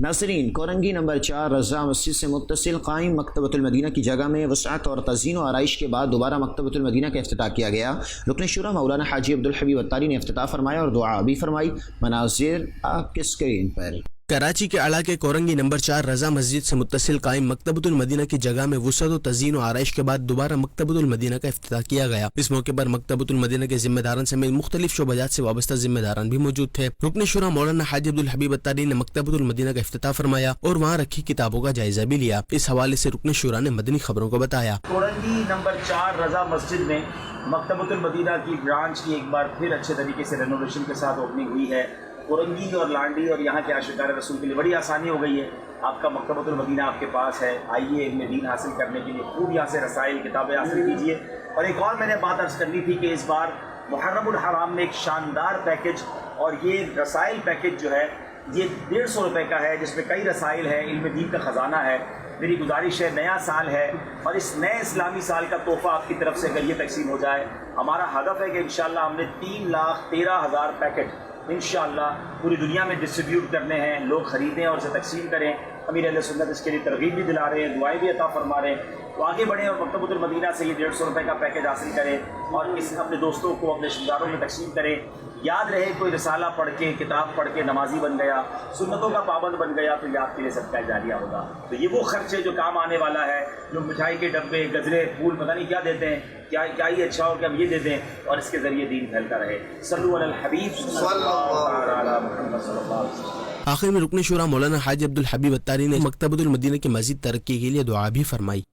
ناظرین، کورنگی نمبر 4 رضا مسجد سے متصل قائم مکتبۃ المدینہ کی جگہ میں وسعت اور تزئین و آرائش کے بعد دوبارہ مکتبۃ المدینہ کا افتتاح کیا گیا۔ رکن شورا مولانا حاجی عبدالحبیب اتاری نے افتتاح فرمایا اور دعا بھی فرمائی۔ مناظر آپ کے اسکرین پر۔ کراچی کے علاقے کورنگی نمبر 4 رضا مسجد سے متصل قائم مکتبۃ المدینہ کی جگہ میں وسعت و تزئین و آرائش کے بعد دوبارہ مکتبۃ المدینہ کا افتتاح کیا گیا۔ اس موقع پر مکتبۃ المدینہ کے ذمہ داران سمیت مختلف شعبات سے وابستہ ذمہ داران بھی موجود تھے۔ رکن شورا مولانا حاجی عبدالحبیب اتاری نے مکتبۃ المدینہ کا افتتاح فرمایا اور وہاں رکھی کتابوں کا جائزہ بھی لیا۔ اس حوالے سے رکن شورا نے مدنی خبروں کو بتایا۔ کورنگی نمبر 4 رضا مسجد میں مکتبۃ المدینہ کی برانچ کی ایک بار پھر اچھے طریقے سے رینوویشن کے ساتھ اوپننگ ہوئی ہے۔ کورنگی اور لانڈی اور یہاں کے عاشقان رسول کے لیے بڑی آسانی ہو گئی ہے۔ آپ کا مکتبۃ المدینہ آپ کے پاس ہے، آئیے علم دین حاصل کرنے کے لیے خوب یہاں سے رسائل کتابیں حاصل کیجیے۔ اور ایک اور میں نے بات عرض کرنی تھی کہ اس بار محرم الحرام میں ایک شاندار پیکج، اور یہ رسائل پیکج جو ہے یہ 150 روپے کا ہے، جس میں کئی رسائل ہیں، علم دین کا خزانہ ہے۔ میری گزارش ہے، نیا سال ہے اور اس نئے اسلامی سال کا تحفہ آپ کی طرف سے اگر یہ تقسیم ہو جائے، ہمارا ہدف ہے کہ انشاءاللہ ہم نے 3,13,000 پیکٹ انشاءاللہ پوری دنیا میں ڈسٹریبیوٹ کرنے ہیں، لوگ خریدیں اور اسے تقسیم کریں۔ امیر اہل سنت اس کے لیے ترغیب بھی دلا رہے ہیں، دعائیں بھی عطا فرما رہے ہیں۔ تو آگے بڑھیں اور مکتبۃ المدینہ سے یہ 150 روپے کا پیکج حاصل کریں اور اس اپنے دوستوں کو، اپنے رشتہ داروں میں تقسیم کریں۔ یاد رہے، کوئی رسالہ پڑھ کے، کتاب پڑھ کے نمازی بن گیا، سنتوں کا پابند بن گیا، تو یہ آپ کے لیے صدقہ جاریہ ہوگا۔ تو یہ وہ خرچ ہے جو کام آنے والا ہے۔ جو مٹھائی کے ڈبے، گجرے، پھول، پتہ نہیں کیا دیتے ہیں، کیا ہی اچھا ہو کہ ہم یہ دے دیں اور اس کے ذریعے دین پھیلتا رہے۔ صلو علی الحبیب صلی اللہ علیہ وسلم۔ آخر میں رکن شورا مولانا حاجی عبدالحبیب اتاری نے مکتبۃ المدینہ کی مزید ترقی کے لیے دعا بھی فرمائی۔